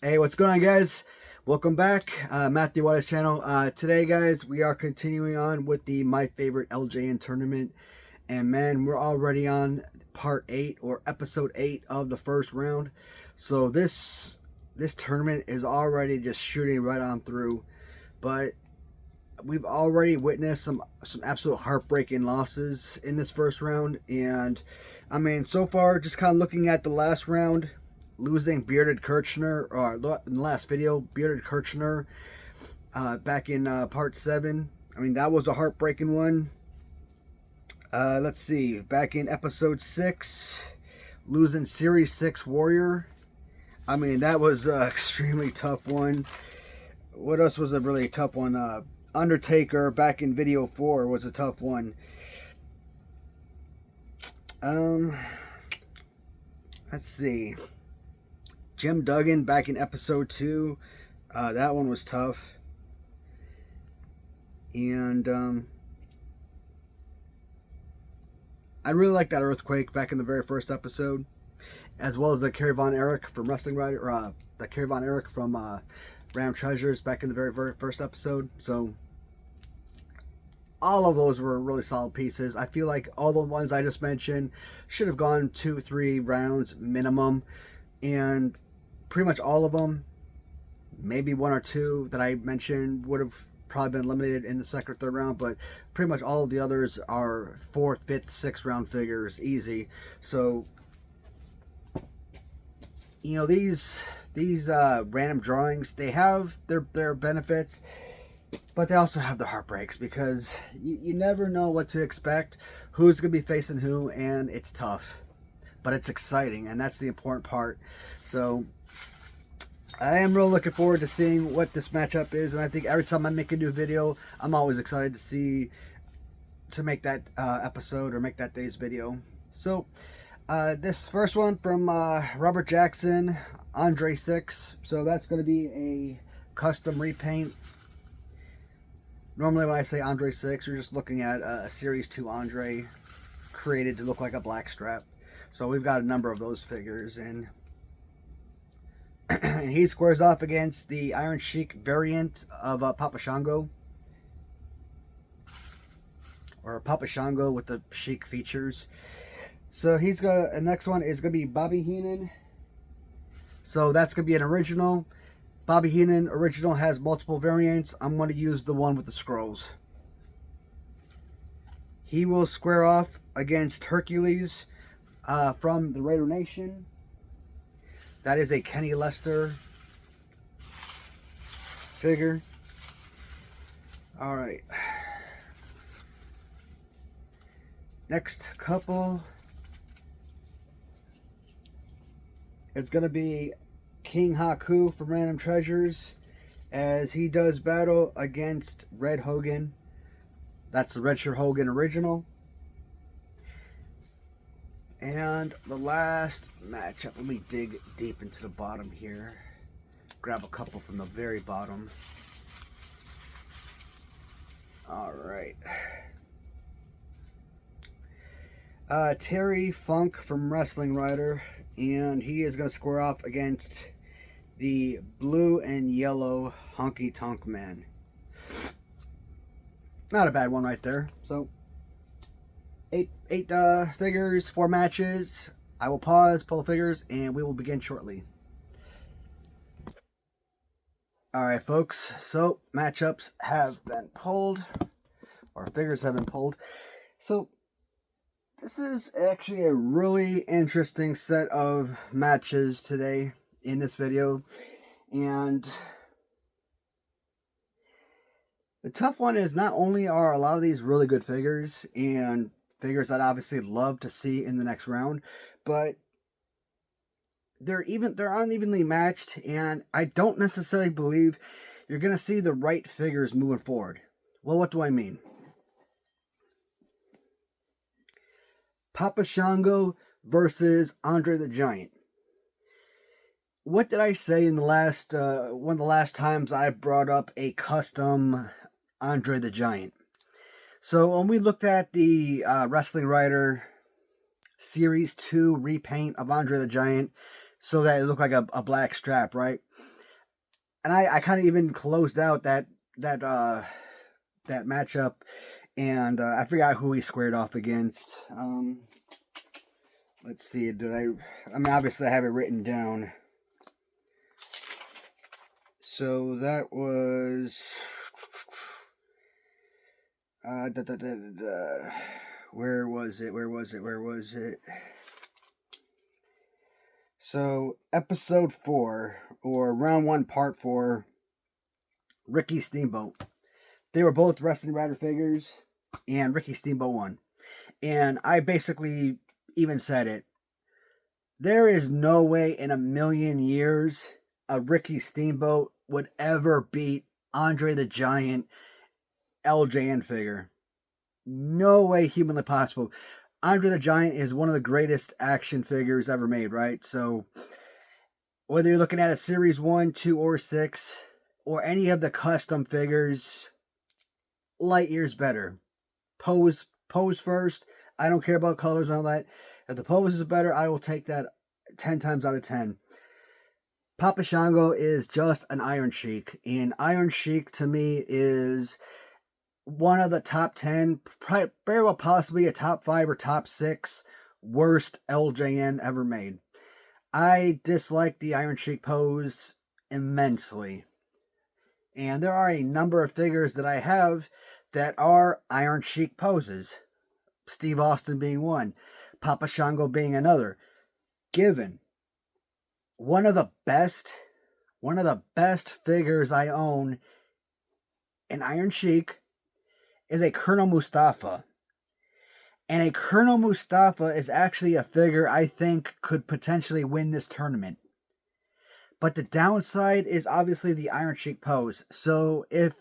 Hey, what's going on, guys? Welcome back, Matthew Waters channel. Today, guys, we are continuing on with the My Favorite LJN tournament. And man, we're already on part 8 or episode 8 of the first round. So this tournament is already just shooting right on through. But we've already witnessed some absolute heartbreaking losses in this first round. And I mean, so far, just kind of looking at the last round, losing Bearded Kirchner, or in the last video, Bearded Kirchner, back in part 7. I mean, that was a heartbreaking one. Let's see, back in episode 6, losing Series 6 Warrior. I mean, that was an extremely tough one. What else was a really tough one? Undertaker back in video 4 was a tough one. Let's see. Jim Duggan back in episode 2. That one was tough. And I really like that Earthquake back in the very first episode, as well as the Kerry Von Erich from Wrestling Rider, or the Kerry Von Erich from Ram Treasures back in the very first episode. So all of those were really solid pieces. I feel like all the ones I just mentioned should have gone 2-3 rounds minimum, and pretty much all of them, maybe 1 or 2 that I mentioned, would have probably been eliminated in the second or third round, but pretty much all of the others are 4th, 5th, 6th round figures, easy. So, you know, these random drawings, they have their benefits, but they also have their heartbreaks, because you never know what to expect, who's going to be facing who, and it's tough. But it's exciting, and that's the important part. So I am really looking forward to seeing what this matchup is, and I think every time I make a new video, I'm always excited to make that episode or make that day's video. So this first one from Robert Jackson, Andre 6. So that's going to be a custom repaint. Normally when I say Andre 6, you're just looking at a Series 2 Andre created to look like a blackstrap. So we've got a number of those figures, and he squares off against the Iron Sheik variant of Papa Shango, or Papa Shango with the Sheik features. So he's got the next one is going to be Bobby Heenan. So that's going to be an original. Bobby Heenan original has multiple variants. I'm going to use the one with the scrolls. He will square off against Hercules from the Raider Nation. That is a Kenny Lester figure. Alright. Next couple. It's going to be King Haku from Random Treasures, as he does battle against Red Hogan. That's the Redshirt Hogan original. And the last matchup, let me dig deep into the bottom here. Grab a couple from the very bottom. Alright. Terry Funk from Wrestling Rider, and he is going to square off against the blue and yellow Honky Tonk Man. Not a bad one right there. So, eight figures, 4 matches. I will pause, pull the figures, and we will begin shortly. Alright, folks. So, matchups have been pulled, or figures have been pulled. So, this is actually a really interesting set of matches today in this video. And the tough one is, not only are a lot of these really good figures, and figures I'd obviously love to see in the next round, but they're unevenly matched, and I don't necessarily believe you're going to see the right figures moving forward. Well, what do I mean? Papa Shango versus Andre the Giant. What did I say in the last one of the last times I brought up a custom Andre the Giant? So when we looked at the Wrestling Rider Series 2 repaint of Andre the Giant, so that it looked like a black strap, right? And I kind of even closed out that matchup, and I forgot who he squared off against. Let's see, I mean, obviously I have it written down. So that was where was it? So episode 4, or round 1, part 4, Ricky Steamboat. They were both wrestling rider figures, and Ricky Steamboat won. And I basically even said it. There is no way in a million years a Ricky Steamboat would ever beat Andre the Giant LJN figure. No way humanly possible. Andre the Giant is one of the greatest action figures ever made, right? So whether you're looking at a Series 1, 2, or 6, or any of the custom figures, light years better. Pose first. I don't care about colors and all that. If the pose is better, I will take that 10 times out of 10. Papa Shango is just an Iron Sheik. And Iron Sheik, to me, is one of the top 10, very well possibly a top 5 or top 6 worst LJN ever made. I dislike the Iron Sheik pose immensely. And there are a number of figures that I have that are Iron Sheik poses. Steve Austin being one. Papa Shango being another. Given one of the best figures I own in Iron Sheik is a Colonel Mustafa. And a Colonel Mustafa is actually a figure I think could potentially win this tournament. But the downside is obviously the Iron Sheik pose. So if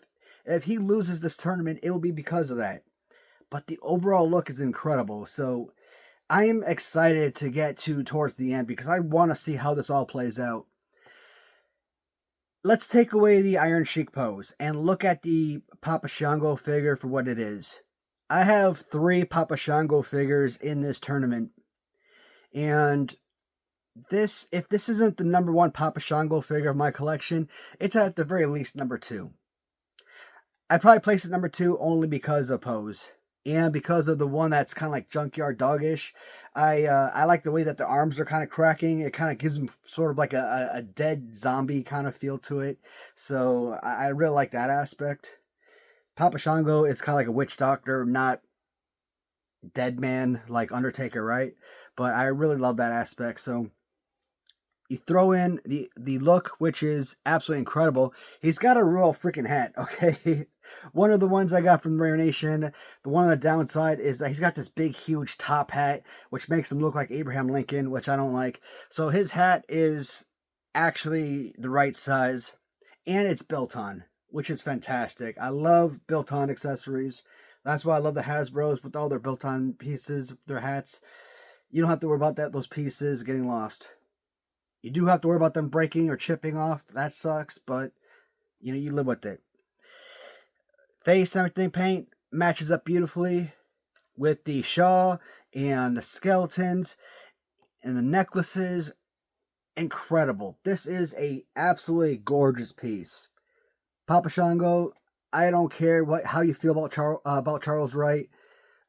he loses this tournament, it will be because of that. But the overall look is incredible. So I am excited to get towards the end because I want to see how this all plays out. Let's take away the Iron Sheik pose and look at the Papa Shango figure for what it is. I have 3 Papa Shango figures in this tournament. And if this isn't the number 1 Papa Shango figure of my collection, it's at the very least number 2. I'd probably place it number 2 only because of pose. And because of the one that's kind of like Junkyard Doggish. I like the way that the arms are kind of cracking. It kind of gives them sort of like a dead zombie kind of feel to it. So I really like that aspect. Papa Shango is kind of like a witch doctor, not dead man like Undertaker, right? But I really love that aspect. So you throw in the look, which is absolutely incredible. He's got a real freaking hat, okay? One of the ones I got from Rare Nation, the one on the downside is that he's got this big, huge top hat, which makes him look like Abraham Lincoln, which I don't like. So his hat is actually the right size, and it's built on, which is fantastic. I love built on accessories. That's why I love the Hasbros with all their built on pieces, their hats. You don't have to worry about those pieces getting lost. You do have to worry about them breaking or chipping off. That sucks, but you live with it. Face and everything paint matches up beautifully with the shawl and the skeletons and the necklaces. Incredible. This is a absolutely gorgeous piece. Papa Shango, I don't care how you feel about Charles Wright.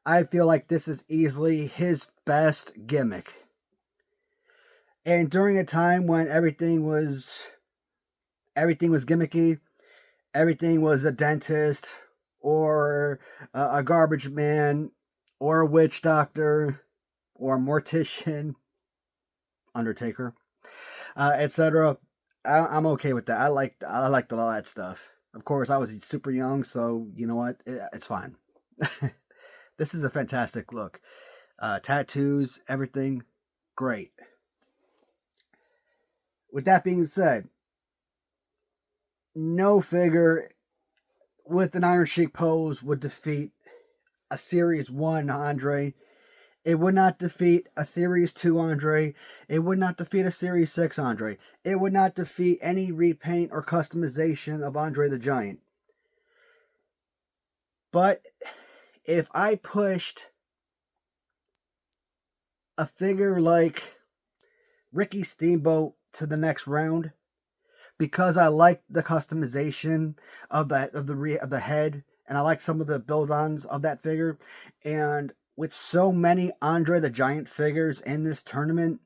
I feel like this is easily his best gimmick. And during a time when everything was gimmicky, everything was a dentist or a garbage man or a witch doctor or a mortician, Undertaker, etc. I'm okay with that. I liked all that stuff. Of course, I was super young, so you know what? It's fine. This is a fantastic look. Tattoos, everything, great. With that being said, no figure with an Iron Sheik pose would defeat a Series 1 Andre. It would not defeat a Series 2 Andre. It would not defeat a Series 6 Andre. It would not defeat any repaint or customization of Andre the Giant. But if I pushed a figure like Ricky Steamboat to the next round because I like the customization of the head, and I like some of the build-ons of that figure. And with so many Andre the Giant figures in this tournament,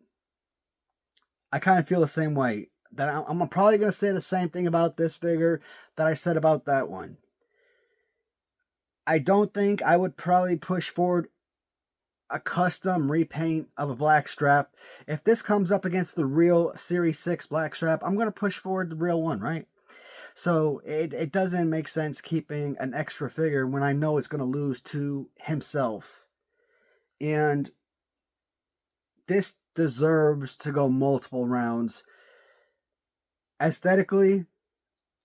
I kind of feel the same way. That I'm probably going to say the same thing about this figure that I said about that one. I don't think I would probably push forward a custom repaint of a black strap. If this comes up against the real Series 6 black strap, I'm going to push forward the real one, right? So it doesn't make sense keeping an extra figure when I know it's going to lose to himself. And this deserves to go multiple rounds. Aesthetically,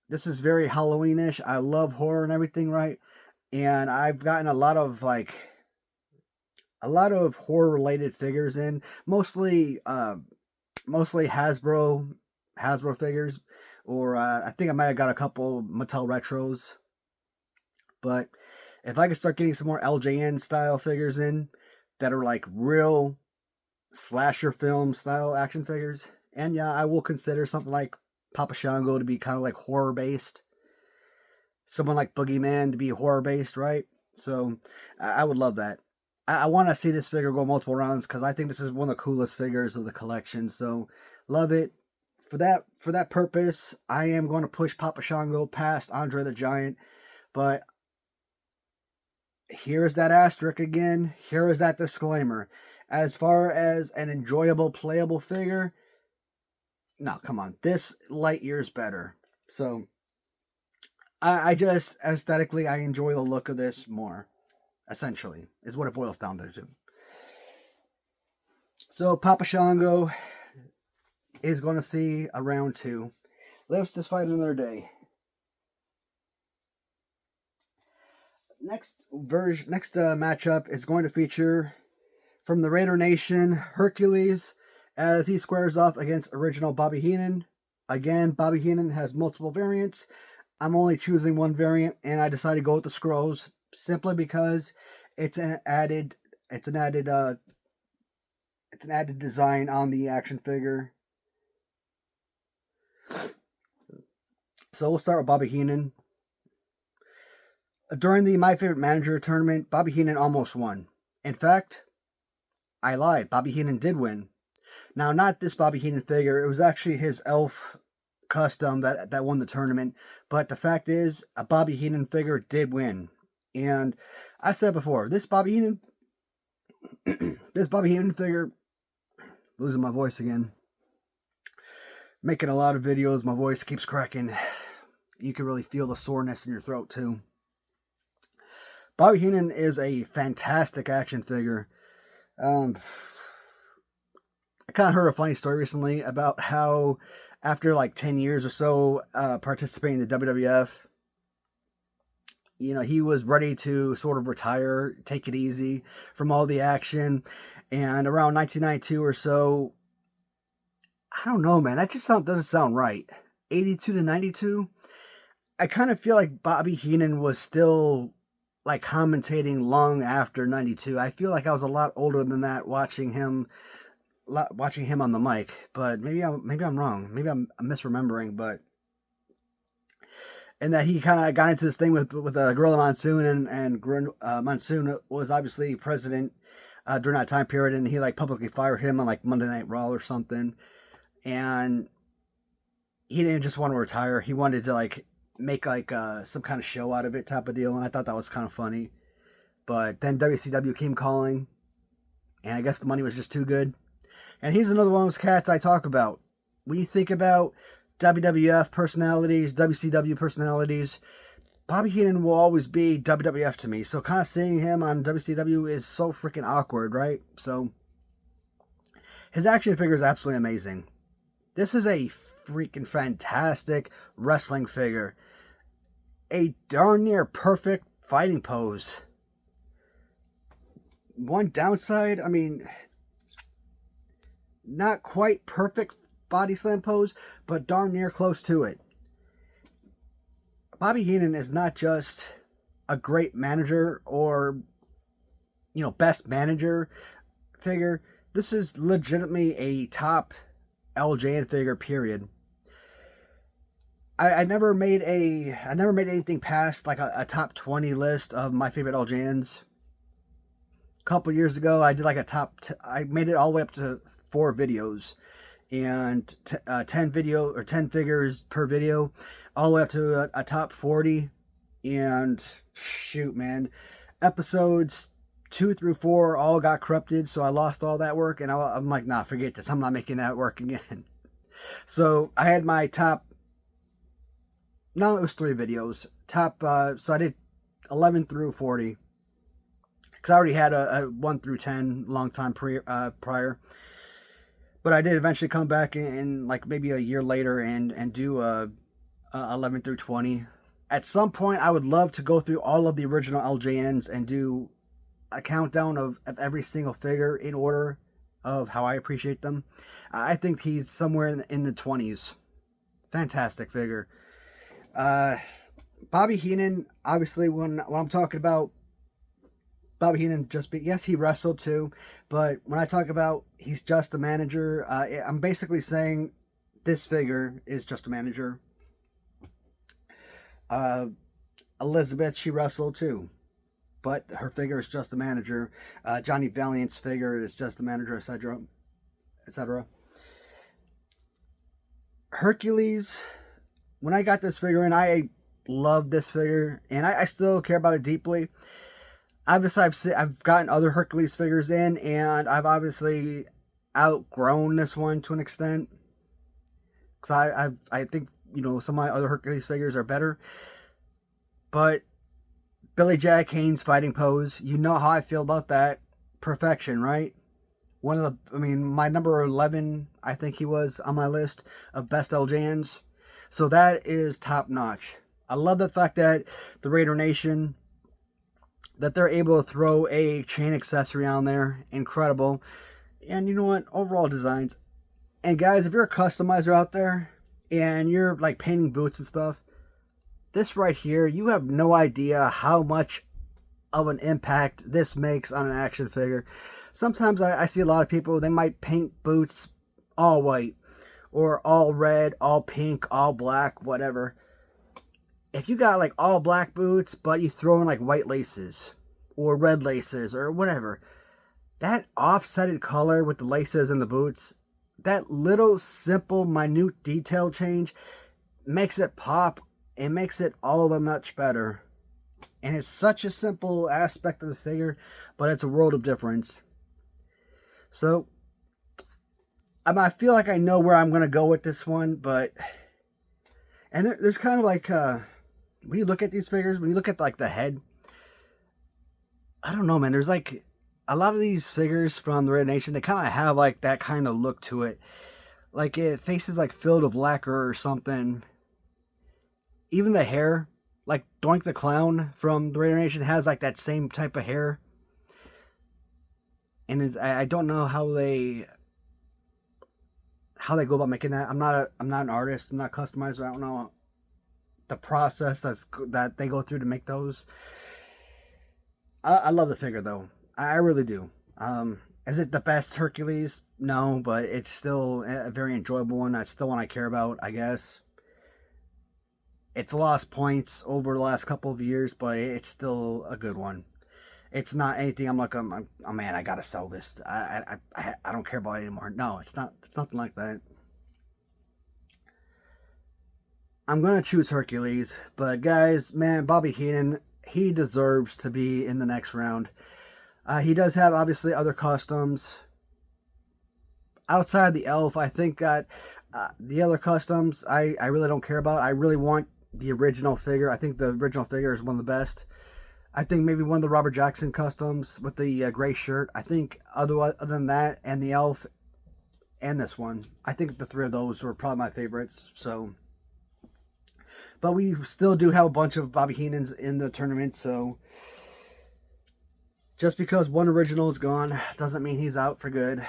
this is very Halloweenish. I love horror and everything, right? And I've gotten a lot of horror related figures in, mostly Hasbro figures, or I think I might have got a couple Mattel retros. But if I could start getting some more LJN style figures in that are like real slasher film style action figures, and yeah, I will consider something like Papa Shango to be kind of like horror based. Someone like Boogeyman to be horror based, right? So I would love that. I want to see this figure go multiple rounds because I think this is one of the coolest figures of the collection. So love it. For that purpose, I am going to push Papa Shango past Andre the Giant. But here's that asterisk again. Here is that disclaimer. As far as an enjoyable, playable figure, no, come on. This light years better. So I just, aesthetically, I enjoy the look of this more. Essentially, is what it boils down to. So Papa Shango is going to see a round 2. Lives to fight another day. Next matchup is going to feature from the Raider Nation, Hercules, as he squares off against original Bobby Heenan. Again, Bobby Heenan has multiple variants. I'm only choosing one variant, and I decided to go with the Scrolls simply because it's an added design on the action figure. So we'll start with Bobby Heenan. During the My Favorite Manager tournament, Bobby Heenan almost won. In fact, I lied. Bobby Heenan did win. Now, not this Bobby Heenan figure. It was actually his Elf custom that won the tournament. But the fact is, a Bobby Heenan figure did win. And I said before, this Bobby Heenan figure, losing my voice again. Making a lot of videos, my voice keeps cracking. You can really feel the soreness in your throat too. Bobby Heenan is a fantastic action figure. I kind of heard a funny story recently about how after like 10 years or so participating in the WWF, he was ready to sort of retire, take it easy from all the action. And around 1992 or so, I don't know, man, that just doesn't sound right. 82 to 92? I kind of feel like Bobby Heenan was still like commentating long after 92. I feel like I was a lot older than that watching him on the mic, but maybe I'm wrong. Maybe I'm misremembering, but and that he kind of got into this thing with Gorilla Monsoon, and Monsoon was obviously president during that time period, and he like publicly fired him on like Monday Night Raw or something, and he didn't just want to retire. He wanted to like make like some kind of show out of it type of deal, and I thought that was kind of funny. But then WCW came calling, and I guess the money was just too good. And he's another one of those cats I talk about. When you think about WWF personalities, WCW personalities, Bobby Heenan will always be WWF to me. So kind of seeing him on WCW is so freaking awkward, right? So his action figure is absolutely amazing. This is a freaking fantastic wrestling figure. A darn near perfect fighting pose. One downside, I mean, not quite perfect body slam pose, but darn near close to it. Bobby Heenan is not just a great manager or, best manager figure. This is legitimately a top LJN figure, period. I never made anything past like a top 20 list of my favorite LJNs. A couple years ago, I did like I made it all the way up to 4 videos and 10 figures per video, all the way up to a top 40. And shoot, man, episodes 2 through 4 all got corrupted, so I lost all that work, and I'm like, nah, forget this. I'm not making that work again. So I had my top. No, it was 3 videos. So I did 11 through 40. Because I already had a 1 through 10 long time prior. But I did eventually come back in like maybe a year later and do 11 through 20. At some point, I would love to go through all of the original LJNs and do a countdown of every single figure in order of how I appreciate them. I think he's somewhere in the 20s. Fantastic figure. Bobby Heenan, obviously, when I'm talking about Bobby Heenan, yes, he wrestled too, but when I talk about he's just a manager, I'm basically saying this figure is just a manager. Elizabeth, she wrestled too, but her figure is just a manager. Johnny Valiant's figure is just a manager, etc., etc. Hercules, when I got this figure in, I loved this figure, and I still care about it deeply. Obviously, I've gotten other Hercules figures in, and I've obviously outgrown this one to an extent. Because I think, some of my other Hercules figures are better. But Billy Jack Haynes fighting pose, you know how I feel about that. Perfection, right? My number 11, I think he was on my list of best LJNs. So that is top notch. I love the fact that the Raider Nation, that they're able to throw a chain accessory on there. Incredible. And you know what? Overall designs. And guys, if you're a customizer out there and you're like painting boots and stuff, this right here, you have no idea how much of an impact this makes on an action figure. Sometimes I see a lot of people, they might paint boots all white or all red, all pink, all black, whatever. If you got like all black boots, but you throw in like white laces or red laces or whatever, that offsetted color with the laces and the boots, that little simple minute detail change makes it pop and makes it all the much better. And it's such a simple aspect of the figure, but it's a world of difference. So I feel like I know where I'm going to go with this one, but there's kind of like when you look at these figures, when you look at like the head, I don't know, man. There's like a lot of these figures from the Red Nation, they kind of have like that kind of look to it. Like it faces like filled with lacquer or something. Even the hair, like Doink the Clown from the Raider Nation has like that same type of hair. And I don't know how they go about making that. I'm not an artist. I'm not a customizer. I don't know the process that they go through to make those. I love the figure though. I really do. Is it the best Hercules? No, but it's still a very enjoyable one. That's still one I care about, I guess. It's lost points over the last couple of years, but it's still a good one. It's not anything I'm like, oh man, I gotta sell this. I don't care about it anymore. No, it's not. It's nothing like that. I'm gonna choose Hercules, but guys, man, Bobby Heenan, he deserves to be in the next round. He does have obviously other customs outside the elf. I think that the other customs I really don't care about. I really want the original figure. I think the original figure is one of the best. I think maybe one of the Robert Jackson customs with the gray shirt. I think other than that and the elf and this one, I think the 3 of those were probably my favorites. So, but we still do have a bunch of Bobby Heenans in the tournament. So just because one original is gone doesn't mean he's out for good.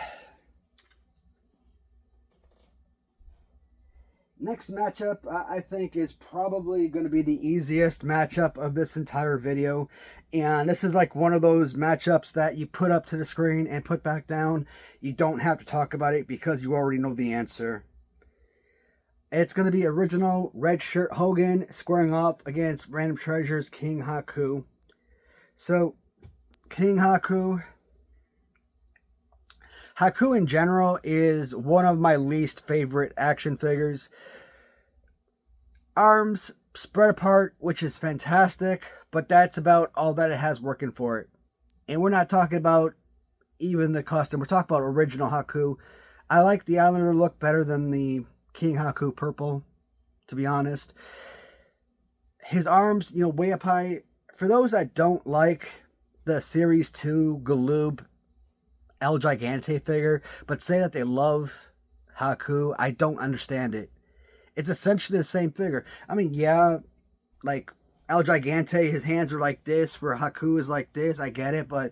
Next matchup, I think, is probably going to be the easiest matchup of this entire video. And this is like one of those matchups that you put up to the screen and put back down. You don't have to talk about it because you already know the answer. It's going to be original red shirt Hogan squaring off against Random Treasures King Haku. So, King Haku in general is one of my least favorite action figures. Arms spread apart, which is fantastic, but that's about all that it has working for it. And we're not talking about even the custom. We're talking about original Haku. I like the Islander look better than the King Haku purple, to be honest. His arms, way up high. For those that don't like the Series 2 Galoob El Gigante figure, but say that they love Haku, I don't understand it. It's essentially the same figure. I mean, yeah, like El Gigante, his hands are like this, where Haku is like this. I get it, but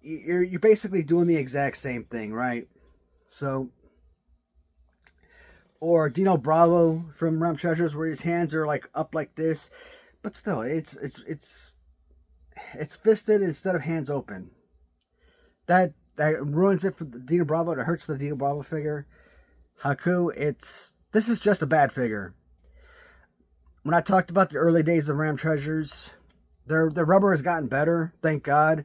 you're basically doing the exact same thing, right? So, or Dino Bravo from Realm Treasures, where his hands are like up like this, but still, it's fisted instead of hands open. That ruins it for the Dino Bravo. It hurts the Dino Bravo figure. Haku, this is just a bad figure. When I talked about the early days of Ram Treasures, their rubber has gotten better, thank God.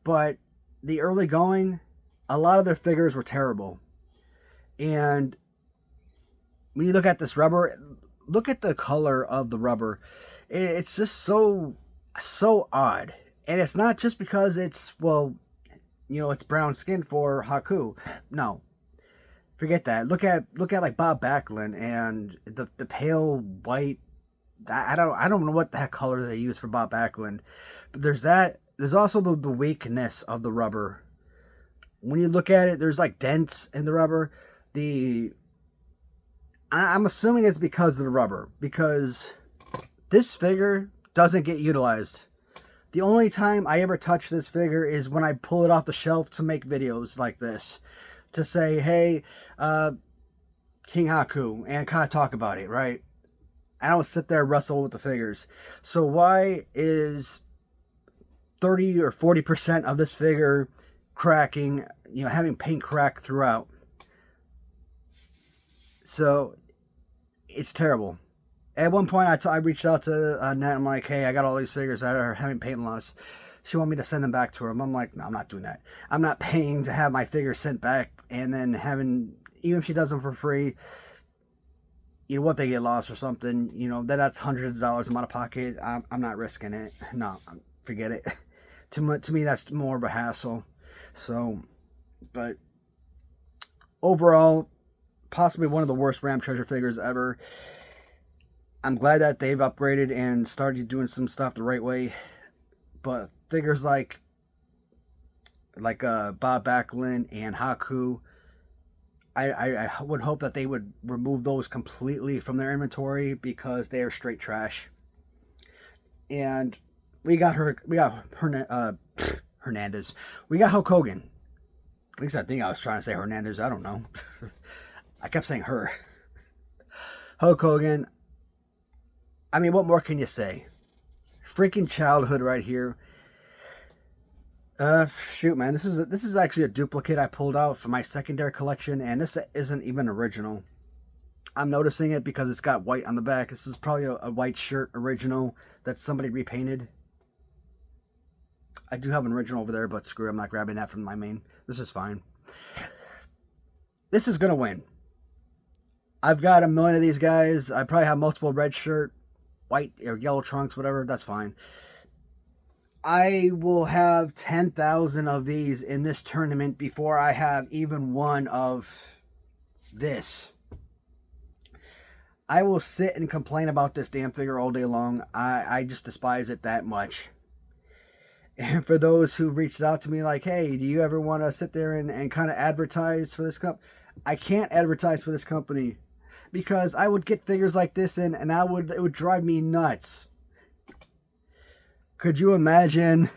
But the early going, a lot of their figures were terrible. And when you look at this rubber, look at the color of the rubber. It's just so odd. And it's not just because it's, it's brown skin for Haku. No. Forget that. Look at like Bob Backlund and the pale white. I don't know what the heck color they use for Bob Backlund. But there's that. There's also the weakness of the rubber. When you look at it, there's like dents in the rubber. I'm assuming it's because of the rubber. Because this figure doesn't get utilized. The only time I ever touch this figure is when I pull it off the shelf to make videos like this. To say, hey, King Haku, and kind of talk about it, right? I don't sit there and wrestle with the figures. So why is 30 or 40% of this figure cracking, having paint crack throughout? So, it's terrible. At one point, I reached out to Nat. I'm like, hey, I got all these figures that are having paint loss. She wanted me to send them back to her. I'm like, no, I'm not doing that. I'm not paying to have my figures sent back and then even if she does them for free, what they get lost or something, then that's hundreds of dollars I'm out of pocket. I'm not risking it. No, forget it. To me, that's more of a hassle. So, but overall, possibly one of the worst Ram Treasure figures ever. I'm glad that they've upgraded and started doing some stuff the right way. But figures like Bob Backlund and Haku, I would hope that they would remove those completely from their inventory because they are straight trash. And we got Hernandez. We got Hulk Hogan. At least I think I was trying to say Hernandez. I don't know. I kept saying her. Hulk Hogan. I mean, what more can you say? Freaking childhood right here. Shoot, man. This is actually a duplicate I pulled out from my secondary collection, and this isn't even original. I'm noticing it because it's got white on the back. This is probably a white shirt original that somebody repainted. I do have an original over there, but screw it, I'm not grabbing that from my main. This is fine. This is gonna win. I've got a million of these guys. I probably have multiple red shirt, white or yellow trunks, whatever. That's fine. I will have 10,000 of these in this tournament before I have even one of this. I will sit and complain about this damn figure all day long. I just despise it that much. And for those who reached out to me like, hey, do you ever want to sit there and kind of advertise for this company? I can't advertise for this company because I would get figures like this in and it would drive me nuts. Could you imagine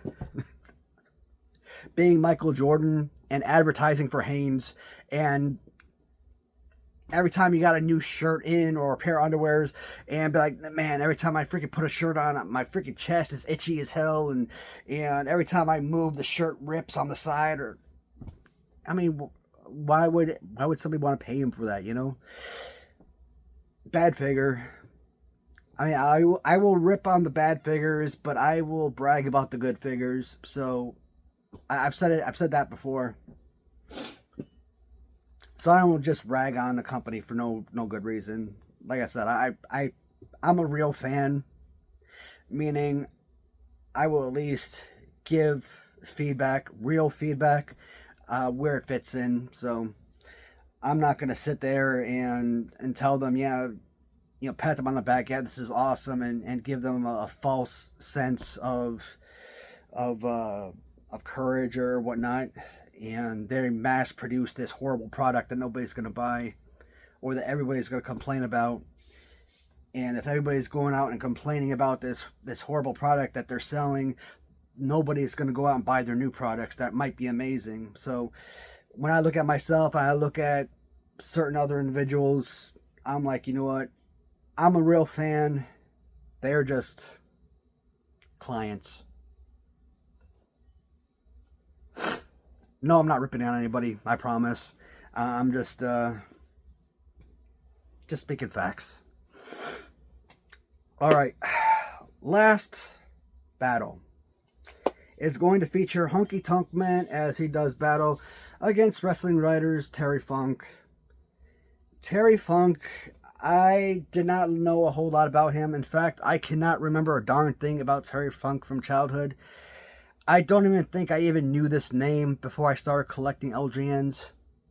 being Michael Jordan and advertising for Hanes and every time you got a new shirt in or a pair of underwears, and be like, man, every time I freaking put a shirt on, my freaking chest is itchy as hell, and every time I move, the shirt rips on the side. Or, I mean, why would somebody want to pay him for that? You know, bad figure. I mean, I will rip on the bad figures, but I will brag about the good figures. So I've said it. I've said that before. So I don't just rag on the company for no good reason. Like I said, I'm a real fan, meaning I will at least give feedback, real feedback, where it fits in. So I'm not gonna sit there and tell them, yeah, you know, pat them on the back, yeah, this is awesome, and give them a false sense of courage or whatnot. And they mass produce this horrible product that nobody's going to buy, or that everybody's going to complain about. And if everybody's going out and complaining about this horrible product that they're selling, nobody's going to go out and buy their new products that might be amazing. So when I look at myself and I look at certain other individuals, I'm like, you know what? I'm a real fan. They're just clients. No, I'm not ripping on anybody, I promise. I'm just speaking facts. All right, last battle is going to feature Honky Tonk Man as he does battle against wrestling writers Terry Funk. Terry Funk, I did not know a whole lot about him. In fact, I cannot remember a darn thing about Terry Funk from childhood. I don't even think I even knew this name before I started collecting LJNs.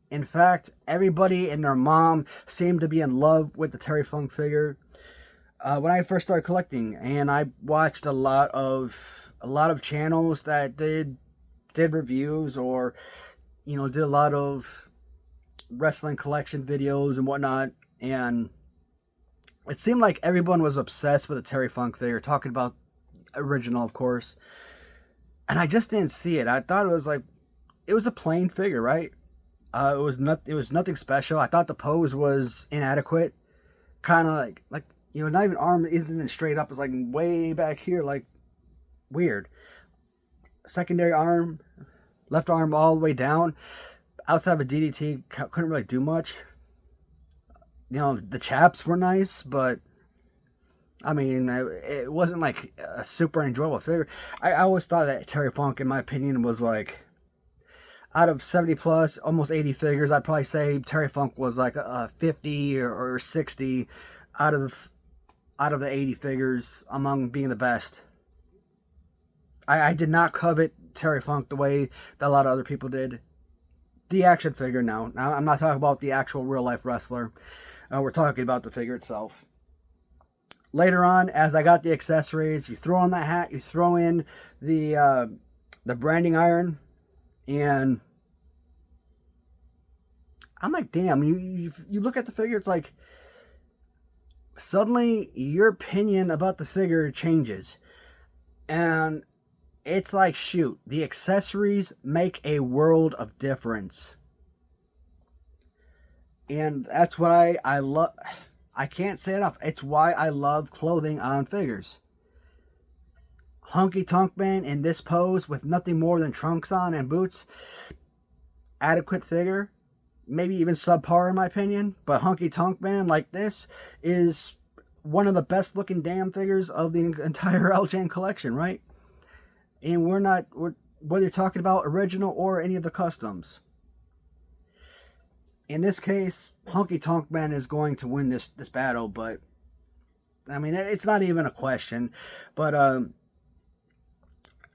In fact, everybody and their mom seemed to be in love with the Terry Funk figure when I first started collecting, and I watched a lot of channels that did reviews, or you know, did a lot of wrestling collection videos and whatnot, and it seemed like everyone was obsessed with the Terry Funk figure, talking about original, of course. And I just didn't see it. I thought it was a plain figure, right? It was nothing special. I thought the pose was inadequate. Kind of like you know, not even arm isn't even straight up. It's like way back here, like weird. Secondary arm, left arm all the way down. Outside of a DDT, couldn't really do much. You know, the chaps were nice, but I mean, it wasn't like a super enjoyable figure. I always thought that Terry Funk, in my opinion, was like, out of 70 plus, almost 80 figures, I'd probably say Terry Funk was like a 50 or 60 out of the 80 figures among being the best. I did not covet Terry Funk the way that a lot of other people did. The action figure now. Now, I'm not talking about the actual real life wrestler. We're talking about the figure itself. Later on, as I got the accessories, you throw on that hat, you throw in the branding iron, and I'm like, damn, you look at the figure, it's like, suddenly your opinion about the figure changes. And it's like, shoot, the accessories make a world of difference. And that's what I love. I can't say enough. It's why I love clothing on figures. Honky Tonk Man in this pose with nothing more than trunks on and boots. Adequate figure. Maybe even subpar in my opinion. But Honky Tonk Man like this is one of the best looking damn figures of the entire LJN collection, right? And we're whether you're talking about original or any of the customs. In this case, Honky Tonk Man is going to win this battle, but I mean, it's not even a question. But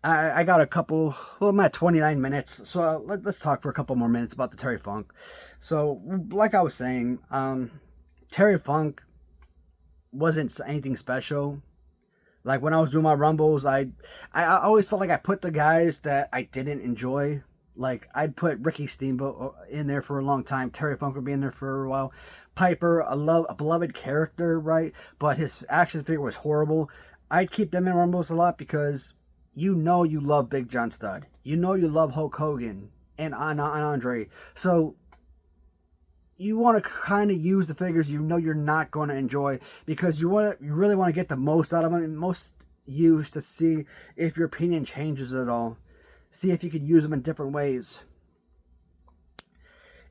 I got a couple. Well, I'm at 29 minutes, so let's talk for a couple more minutes about the Terry Funk. So, like I was saying, Terry Funk wasn't anything special. Like when I was doing my rumbles, I always felt like I put the guys that I didn't enjoy. Like, I'd put Ricky Steamboat in there for a long time. Terry Funk would be in there for a while. Piper, a beloved character, right? But his action figure was horrible. I'd keep them in Rumbles a lot because you know you love Big John Studd. You know you love Hulk Hogan and Andre. So, you want to kind of use the figures you know you're not going to enjoy, because you really want to get the most out of them, and most use to see if your opinion changes at all. See if you could use them in different ways.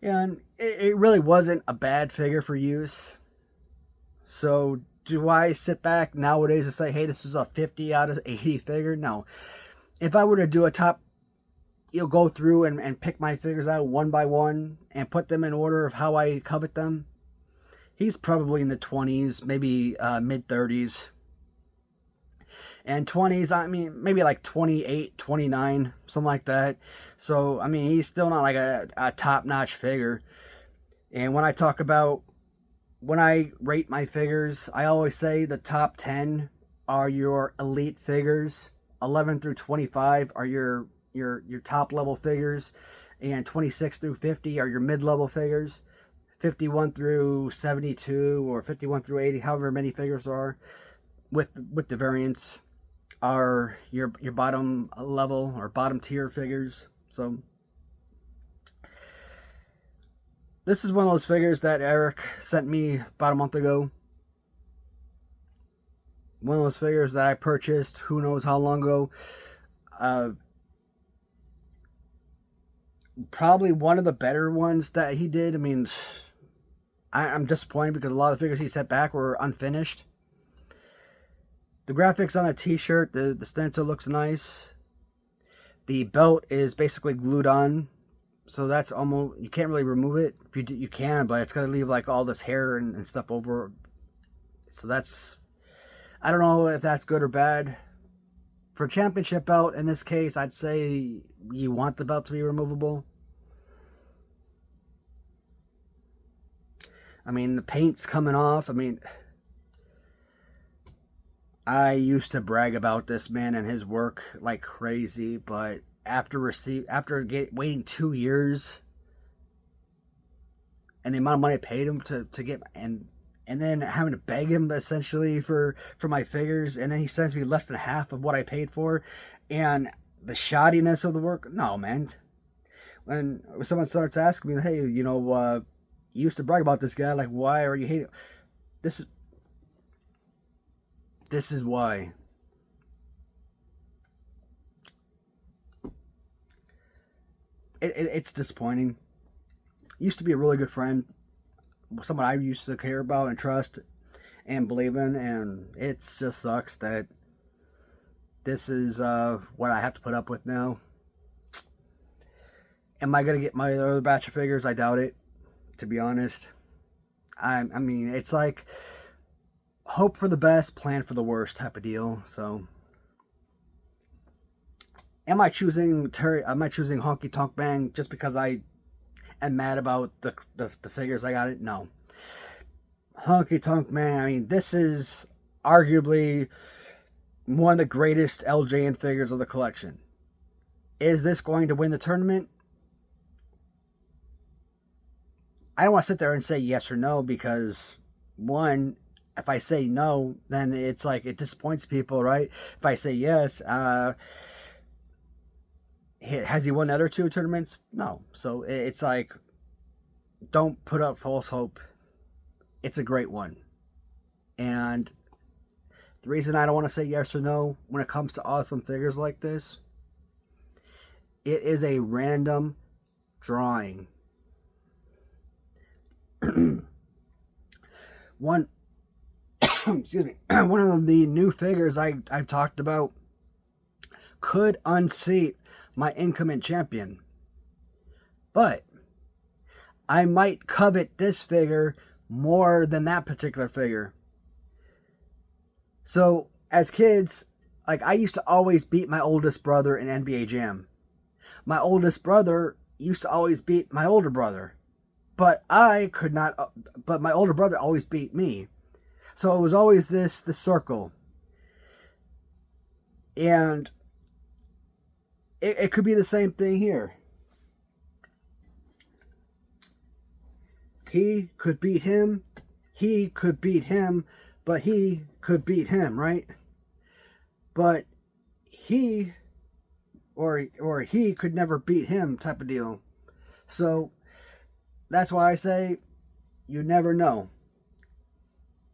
And it really wasn't a bad figure for use. So do I sit back nowadays and say, hey, this is a 50 out of 80 figure? No. If I were to do a top, go through and pick my figures out one by one and put them in order of how I covet them, he's probably in the 20s, maybe mid 30s. And 20s, I mean, maybe like 28, 29, something like that. So, I mean, he's still not like a top-notch figure. And when I rate my figures, I always say the top 10 are your elite figures. 11 through 25 are your top level figures. And 26 through 50 are your mid-level figures. 51 through 72 or 51 through 80, however many figures there are, with the variants, are your bottom level or bottom tier figures. So this is one of those figures that Eric sent me about a month ago. One of those figures that I purchased who knows how long ago. Probably one of the better ones that he did. I mean, I'm disappointed because a lot of figures he sent back were unfinished. The graphics on a t-shirt, the stencil looks nice. The belt is basically glued on, so that's almost, you can't really remove it. If you do, you can, but it's going to leave like all this hair and stuff over. So that's, I don't know if that's good or bad. For a championship belt, in this case, I'd say you want the belt to be removable. I mean, the paint's coming off. I mean, I used to brag about this man and his work like crazy, but after waiting 2 years and the amount of money I paid him to get, and then having to beg him essentially for my figures, and then he sends me less than half of what I paid for, and the shoddiness of the work, no, man. When someone starts asking me, hey, you used to brag about this guy, like, why are you hating? This is why. It's disappointing. Used to be a really good friend. Someone I used to care about and trust and believe in. And it just sucks that this is what I have to put up with now. Am I going to get my other batch of figures? I doubt it, to be honest. I mean, it's like hope for the best, plan for the worst type of deal. So, am I choosing Honky Tonk Bang just because I am mad about the figures I got? No. Honky Tonk Man, I mean, this is arguably one of the greatest LJN figures of the collection. Is this going to win the tournament? I don't want to sit there and say yes or no, because one, if I say no, then it's like it disappoints people, right? If I say yes, has he won the other two tournaments? No. So it's like, don't put up false hope. It's a great one. And the reason I don't want to say yes or no when it comes to awesome figures like this, it is a random drawing. One excuse me, one of the new figures I've talked about could unseat my incoming champion, but I might covet this figure more than that particular figure. So as kids, like, I used to always beat my oldest brother in NBA Jam. My oldest brother used to always beat my older brother, but I could not, but my older brother always beat me. So it was always this circle. And it could be the same thing here. He could beat him. He could beat him. But he could beat him, right? But he or he could never beat him type of deal. So that's why I say you never know.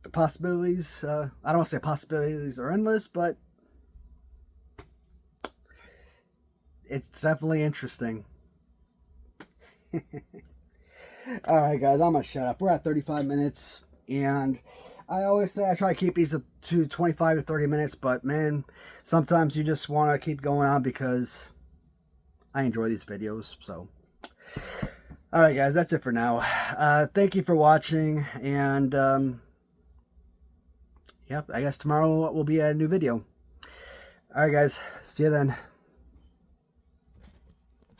The possibilities, I don't want to say possibilities are endless, but it's definitely interesting. Alright guys, I'm going to shut up. We're at 35 minutes, and I always say I try to keep these to 25 to 30 minutes, but man, sometimes you just want to keep going on because I enjoy these videos. So alright guys, that's it for now. Thank you for watching, and yep, I guess tomorrow will be a new video. Alright guys, see you then.